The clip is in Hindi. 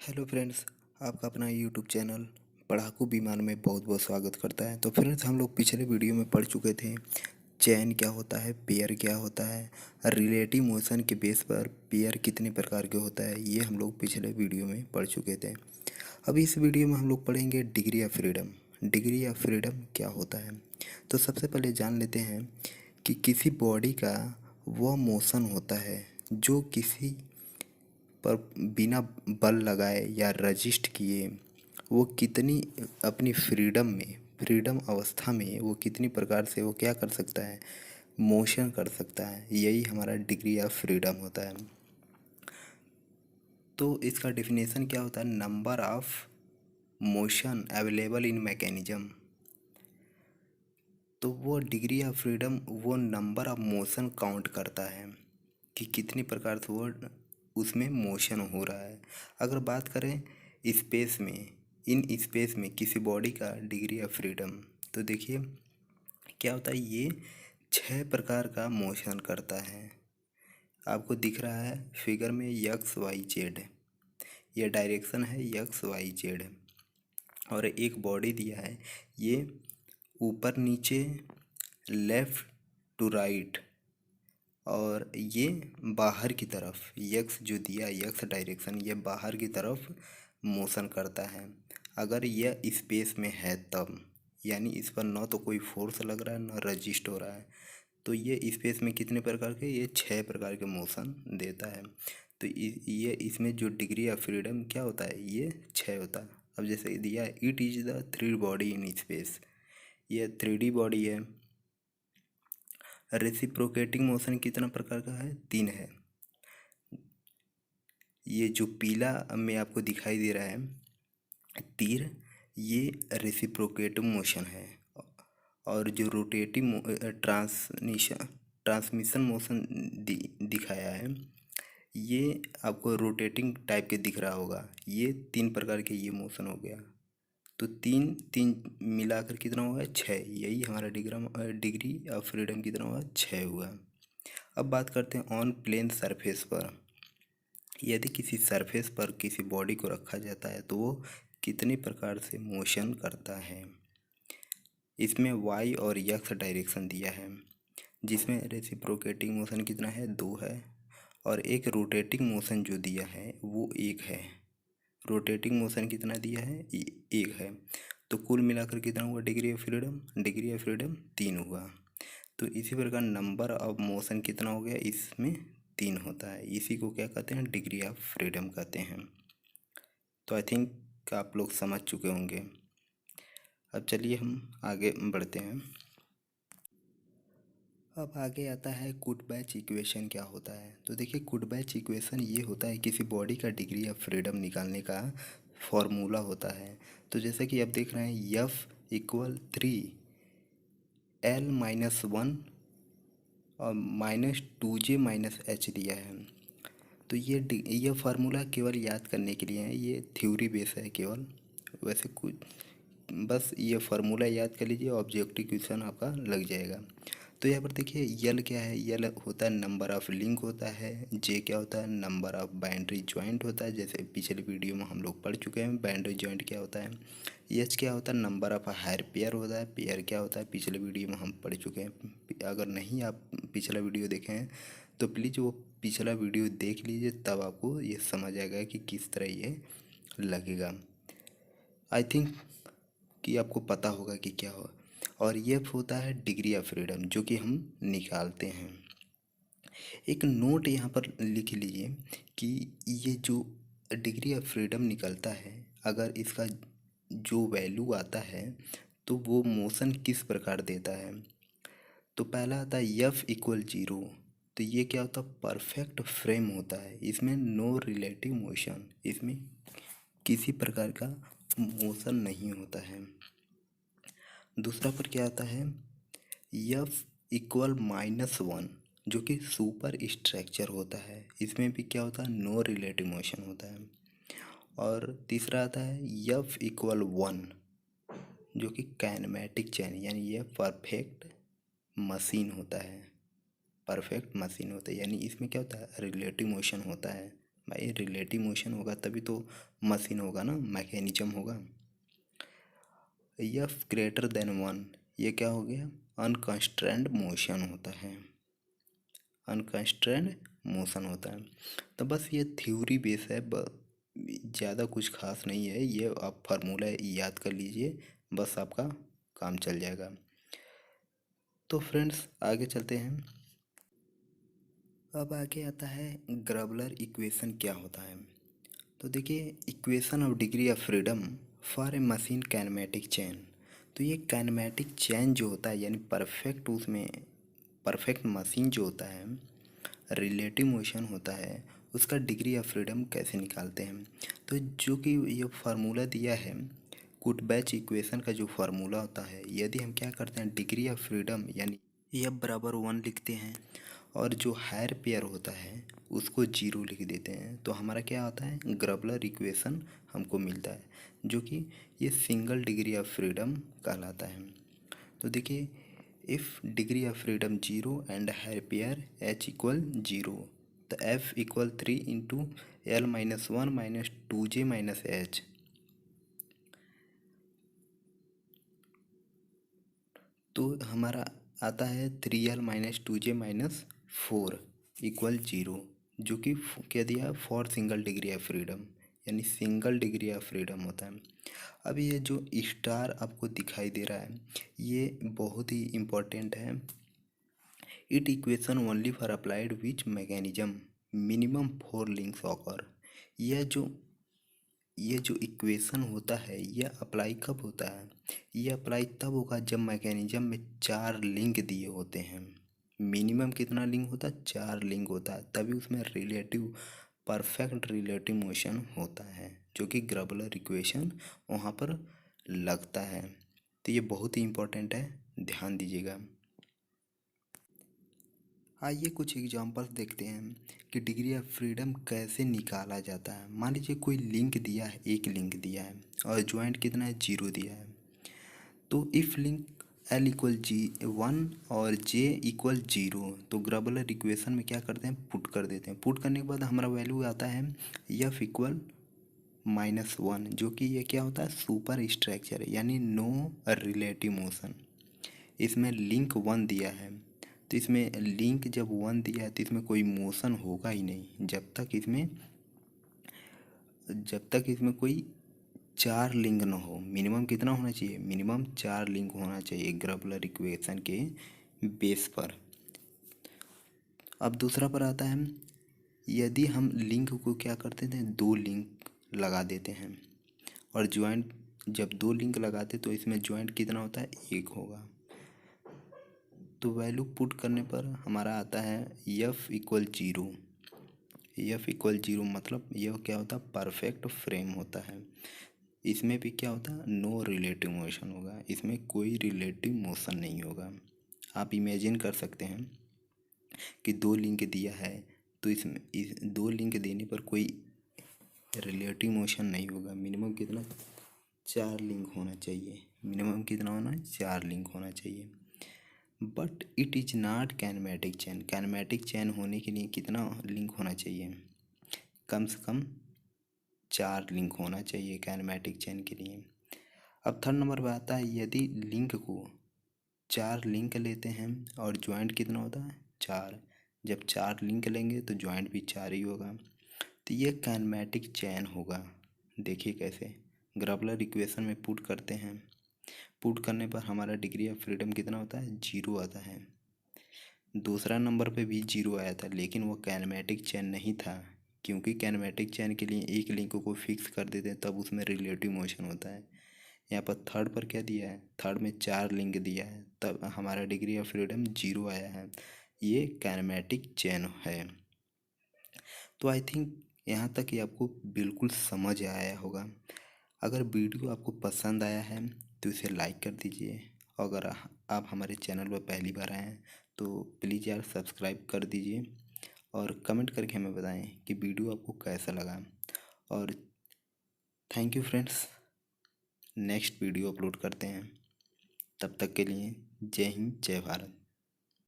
हेलो फ्रेंड्स, आपका अपना यूट्यूब चैनल पढ़ाकू विमान में बहुत बहुत स्वागत करता है। तो फ्रेंड्स, हम लोग पिछले वीडियो में पढ़ चुके थे चैन क्या होता है, पेयर क्या होता है, रिलेटिव मोशन के बेस पर पेयर कितने प्रकार के होता है, ये हम लोग पिछले वीडियो में पढ़ चुके थे। अब इस वीडियो में हम लोग पढ़ेंगे degree of freedom. Degree of freedom क्या होता है, तो सबसे पहले जान लेते हैं कि किसी बॉडी का वह मोशन होता है जो किसी पर बिना बल लगाए या रजिस्ट किए वो कितनी अपनी फ्रीडम अवस्था में वो कितनी प्रकार से वो क्या कर सकता है, मोशन कर सकता है। यही हमारा डिग्री ऑफ फ्रीडम होता है। तो इसका डेफिनेशन क्या होता है, number of motion available in mechanism. तो वो डिग्री ऑफ फ्रीडम वो नंबर ऑफ मोशन काउंट करता है कि कितनी प्रकार से वो उसमें मोशन हो रहा है। अगर बात करें स्पेस में, इन स्पेस में किसी बॉडी का डिग्री ऑफ फ्रीडम, तो देखिए क्या होता है, ये 6 प्रकार का मोशन करता है। आपको दिख रहा है फिगर में एक्स वाई जेड, ये डायरेक्शन है एक्स वाई जेड। और एक बॉडी दिया है, ये ऊपर नीचे, लेफ़्ट टू राइट, और ये बाहर की तरफ यक्स जो दिया, यक्स डायरेक्शन, ये बाहर की तरफ मोशन करता है। अगर यह स्पेस में है तब, यानी इस पर न तो कोई फोर्स लग रहा है न रजिस्ट हो रहा है, तो ये स्पेस में कितने प्रकार के, ये 6 प्रकार के मोशन देता है। तो ये इसमें जो डिग्री ऑफ फ्रीडम क्या होता है, ये 6 होता है। अब जैसे दिया it is the three body in space, ये 3D बॉडी है। रेसिप्रोकेटिंग मोशन कितना प्रकार का है, 3 है। ये जो पीला में आपको दिखाई दे रहा है तीर, ये रेसिप्रोकेटिव मोशन है। और जो रोटेटिव ट्रांसमिशन मोशन दिखाया है, ये आपको रोटेटिंग टाइप के दिख रहा होगा। ये 3 प्रकार के ये मोशन हो गया। तो तीन तीन मिलाकर कितना हुआ, 6। यही हमारा डिग्री ऑफ फ्रीडम कितना हुआ, 6 हुआ। अब बात करते हैं ऑन प्लेन सरफेस पर। यदि किसी सरफेस पर किसी बॉडी को रखा जाता है तो वो कितने प्रकार से मोशन करता है। इसमें वाई और एक्स डायरेक्शन दिया है, जिसमें रेसिप्रोकेटिंग मोशन कितना है, 2 है। और एक रोटेटिंग मोशन जो दिया है वो 1 है। रोटेटिंग मोशन कितना दिया है, 1 है। तो कुल मिलाकर कितना हुआ degree of freedom, degree of freedom 3 हुआ। तो इसी प्रकार नंबर ऑफ मोशन कितना हो गया, इसमें 3 होता है। इसी को क्या कहते हैं, डिग्री ऑफ फ्रीडम कहते हैं। तो आई थिंक आप लोग समझ चुके होंगे। अब चलिए हम आगे बढ़ते हैं। अब आगे आता है कुटबैच इक्वेशन क्या होता है। तो देखिए कुटबैच इक्वेशन ये होता है किसी बॉडी का डिग्री ऑफ फ्रीडम निकालने का फॉर्मूला होता है। तो जैसे कि आप देख रहे हैं F इक्वल 3L-1 और -2J-H दिया है। तो ये फार्मूला केवल याद करने के लिए है, ये थ्योरी बेस है केवल। वैसे कुछ बस ये फार्मूला याद कर लीजिए, ऑब्जेक्टिव क्वेश्चन आपका लग जाएगा। तो यहाँ पर देखिए यल क्या है, यल होता है नंबर ऑफ लिंक होता है। जे क्या होता है, नंबर ऑफ बाइंड्री ज्वाइंट होता है, जैसे पिछले वीडियो में हम लोग पढ़ चुके हैं बाइंड्री ज्वाइंट क्या होता है। एच क्या होता है, नंबर ऑफ हायर पेयर होता है। पेयर क्या होता है, पिछले वीडियो में हम पढ़ चुके हैं। अगर नहीं आप पिछला वीडियो देखे हैं तो प्लीज़ वो पिछला वीडियो देख लीजिए, तब आपको ये समझ आएगा कि किस तरह ये लगेगा। आई थिंक कि आपको पता होगा कि क्या हो। और ये होता है डिग्री ऑफ फ्रीडम जो कि हम निकालते हैं। एक नोट यहाँ पर लिख लीजिए कि ये जो डिग्री ऑफ फ्रीडम निकलता है, अगर इसका जो वैल्यू आता है तो वो मोशन किस प्रकार देता है। तो पहला आता है F इक्वल 0। तो ये क्या होता है, परफेक्ट फ्रेम होता है, इसमें नो रिलेटिव मोशन, इसमें किसी प्रकार का मोशन नहीं होता है। दूसरा पर क्या आता है, F इक्वल -1 जो कि सुपर स्ट्रक्चर होता है, इसमें भी क्या होता है, नो रिलेटिव मोशन होता है। और तीसरा आता है F इक्वल 1 जो कि काइनेमेटिक चेन, यानी यह परफेक्ट मशीन होता है। परफेक्ट मशीन होता है, यानी इसमें क्या होता है, रिलेटिव मोशन होता है, भाई रिलेटिव मोशन होगा तभी तो मशीन होगा ना, मैकेनिज्म होगा। एफ ग्रेटर देन वन, ये क्या हो गया, अनकंस्ट्रेंड मोशन होता है, अनकंस्ट्रेंड मोशन होता है। तो बस ये थ्योरी बेस है, ज़्यादा कुछ खास नहीं है, ये आप फार्मूला याद कर लीजिए, बस आपका काम चल जाएगा। तो फ्रेंड्स आगे चलते हैं। अब आगे आता है ग्रबलर इक्वेशन क्या होता है। तो देखिए, equation of degree of freedom for a machine kinematic chain. तो ये काइनेमेटिक चेन जो होता है, यानी परफेक्ट, उसमें परफेक्ट मशीन जो होता है, रिलेटिव मोशन होता है, उसका डिग्री ऑफ फ्रीडम कैसे निकालते हैं। तो जो कि ये फार्मूला दिया है, कुटबैच इक्वेशन का जो फार्मूला होता है, यदि हम क्या करते हैं, डिग्री ऑफ फ्रीडम यानी एफ बराबर 1 लिखते हैं, और जो हायर पेयर होता है उसको 0 लिख देते हैं, तो हमारा क्या आता है, ग्रबलर इक्वेशन हमको मिलता है, जो कि ये सिंगल डिग्री ऑफ फ्रीडम कहलाता है। तो देखिए, if degree of freedom 0 and higher pair h equal 0, तो f equal 3 into L minus 1 minus 2J minus H। तो हमारा आता है 3L minus 2J minus 4 equal 0, जो कि क्या दिया, for single degree of freedom, यानी सिंगल डिग्री ऑफ फ्रीडम होता है। अब ये जो स्टार आपको दिखाई दे रहा है, ये बहुत ही इम्पोर्टेंट है। It equation only for applied which mechanism minimum 4 links occur. यह जो ये जो इक्वेशन होता है, यह अप्लाई कब होता है, यह अप्लाई तब होगा जब मैकेनिज्म में 4 लिंक दिए होते हैं। मिनिमम कितना लिंक होता है, 4 लिंक होता है, तभी उसमें रिलेटिव परफेक्ट रिलेटिव मोशन होता है, जो कि ग्रबलर इक्वेशन वहाँ पर लगता है। तो ये बहुत ही इम्पोर्टेंट है, ध्यान दीजिएगा। आइए कुछ एग्जांपल्स देखते हैं कि डिग्री ऑफ फ्रीडम कैसे निकाला जाता है। मान लीजिए कोई लिंक दिया है, एक लिंक दिया है, और ज्वाइंट कितना है, 0 दिया है। तो if link L equal G1 और J इक्वल 0, तो ग्रबलर इक्वेशन में क्या करते हैं, पुट कर देते हैं। पुट करने के बाद हमारा वैल्यू आता है F इक्वल -1, जो कि ये क्या होता है, सुपर स्ट्रक्चर, यानी नो रिलेटिव मोशन। इसमें लिंक 1 दिया है, तो इसमें लिंक जब 1 दिया है तो इसमें कोई मोशन होगा ही नहीं, जब तक इसमें कोई 4 लिंक ना हो। मिनिमम कितना होना चाहिए, मिनिमम 4 लिंक होना चाहिए ग्रबलर इक्वेशन के बेस पर। अब दूसरा पर आता है, यदि हम लिंक को क्या करते थे, 2 लिंक लगा देते हैं, और ज्वाइंट जब 2 लिंक लगाते तो इसमें ज्वाइंट कितना होता है, 1 होगा। तो वैल्यू पुट करने पर हमारा आता है F इक्वल 0। F इक्वल 0 मतलब यह क्या होता है, परफेक्ट फ्रेम होता है। इसमें भी क्या होता है, नो रिलेटिव मोशन होगा, इसमें कोई रिलेटिव मोशन नहीं होगा। आप इमेजिन कर सकते हैं कि 2 लिंक दिया है, तो इसमें 2 लिंक देने पर कोई रिलेटिव मोशन नहीं होगा। मिनिमम कितना, 4 लिंक होना चाहिए, मिनिमम कितना होना है, 4 लिंक होना चाहिए। But it is not kinematic chain. Kinematic chain होने के लिए कितना लिंक होना चाहिए, कम से कम 4 लिंक होना चाहिए कैनमेटिक चैन के लिए। अब थर्ड नंबर पर आता है, यदि लिंक को 4 लिंक लेते हैं और ज्वाइंट कितना होता है, 4। जब 4 लिंक लेंगे तो ज्वाइंट भी 4 ही होगा, तो ये कैनमेटिक चैन होगा। देखिए कैसे, ग्रबलर इक्वेशन में पुट करते हैं, पुट करने पर हमारा डिग्री ऑफ फ्रीडम कितना होता है, 0 आता है। दूसरा नंबर पे भी 0 आया था, लेकिन वो कैनमेटिक चैन नहीं था, क्योंकि कैनमेटिक चैन के लिए एक लिंक को फिक्स कर देते हैं, तब उसमें रिलेटिव मोशन होता है। यहाँ पर थर्ड पर क्या दिया है, थर्ड में 4 लिंक दिया है, तब हमारा डिग्री ऑफ फ्रीडम 0 आया है। ये कैनमेटिक चैन है। तो आई थिंक यहाँ तक ये आपको बिल्कुल समझ आया होगा। अगर वीडियो आपको पसंद आया है तो इसे लाइक कर दीजिए। अगर आप हमारे चैनल पर पहली बार आए हैं तो प्लीज़ यार सब्सक्राइब कर दीजिए, और कमेंट करके हमें बताएं कि वीडियो आपको कैसा लगा। और thank you friends, next video upload करते हैं, तब तक के लिए जय हिंद जय भारत।